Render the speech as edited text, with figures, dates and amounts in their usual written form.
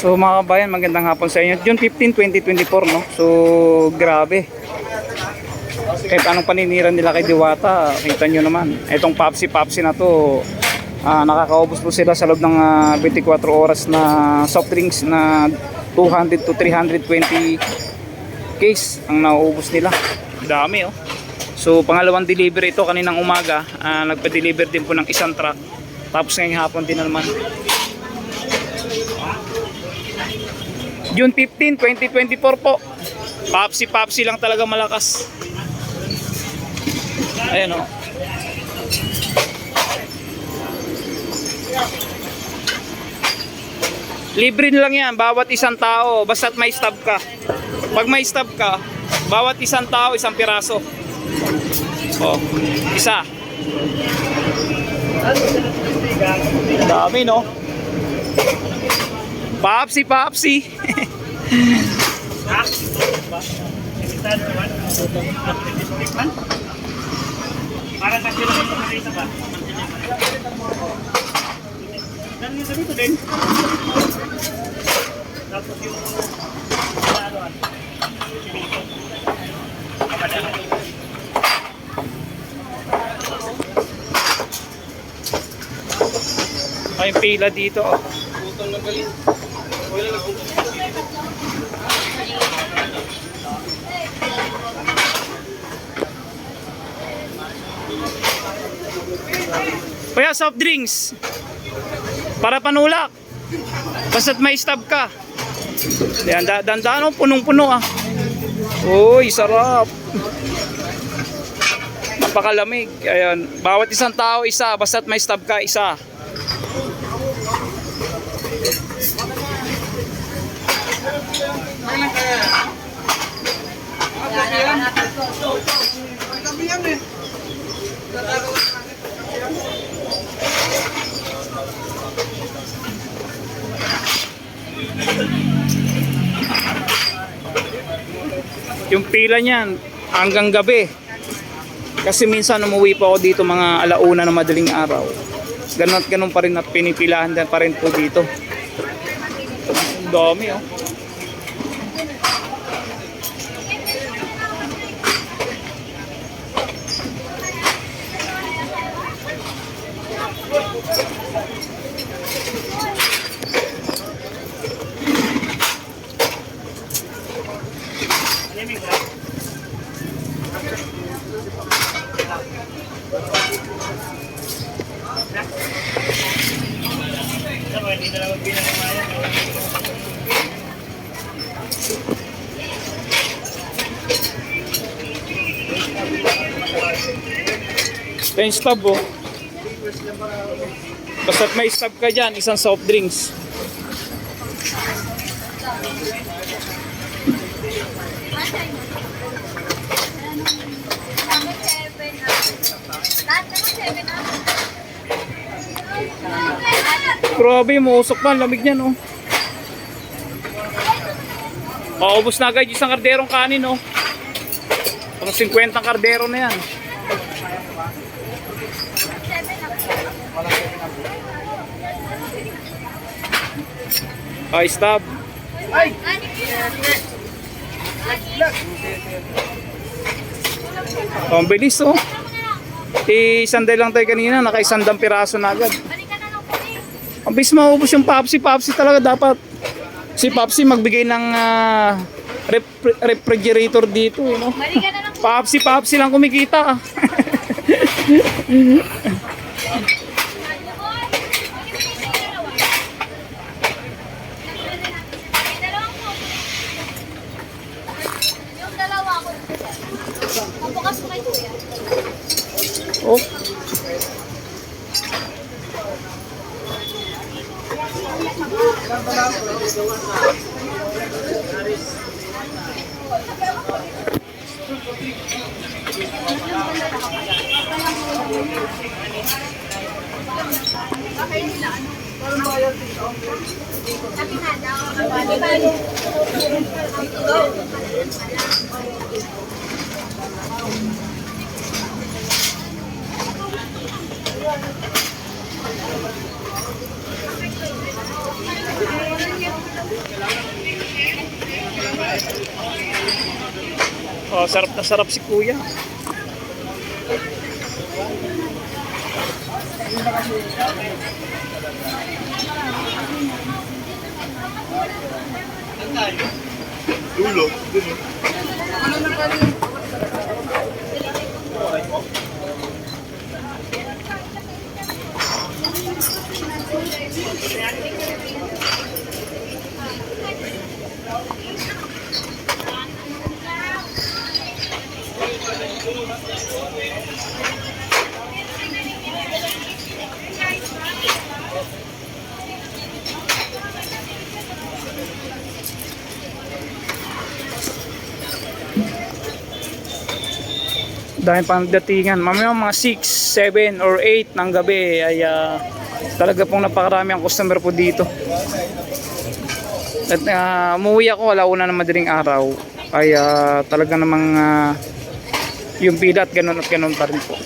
So mga kabayan, magandang hapon sa inyo. June 15, 2024, no? So grabe. Kahit anong paninira nila kay Diwata, kita nyo naman. Itong Papsi na to, nakakaubos po sila sa loob ng 24 oras na soft drinks na 200 to 320 case ang nauubos nila. Dami, oh. So pangalawang delivery ito kaninang umaga. Nagpa-deliver din po ng isang truck. Tapos ngayong hapon din naman. June 15, 2024 po. Papsi lang talaga malakas. Ayan, oh. Libre lang yan, bawat isang tao, basta't may stub ka. Pag may stub ka, bawat isang tao, isang piraso. Oh, isa. Dami, no? Papsi. Para kasi lang ito sa ba? Dan yung dito din. Tapos yung ano. Ay, pila dito, oh. Utang ng galing. Wala lang utang. Kaya soft drinks para panulak, basta't may stub ka. Yan, dandaan, oh, punong-puno, ah. Uy, sarap. Napakalamig. Ayan, bawat isang tao isa, basta't may stub ka, isa. Yung pila niyan hanggang gabi. Kasi minsan umuwi pa ako dito mga alauna na madaling araw. Ganun at ganun pa rin at pinipilahan din pa rin po dito. Ang dami, oh. Ito yung stub, oh. Basta't may stub ka dyan, isang soft drinks. Grabe, mausok pa, lamig niyan, oh. Maubos na agad isang karderong kanin, oh. Pang 50 kardero na yan. Ay, stop. Ay! Oh, ang bilis, oh. Isanday lang tayo kanina, naka-100 piraso na agad. Ang bilis maubos yung Papsi talaga. Dapat si Papsi magbigay ng refrigerator dito, you know? Papsi lang kumikita. Oh. Oh, sarap na sarap si kuya. Dulo. Dahil pang datingan, mamaya mga 6, 7 or 8 ng gabi ay talaga pong napakarami ang customer po dito. At umuwi ako alauna ng madaling araw ay talaga namang yung pila at ganun pa rin po.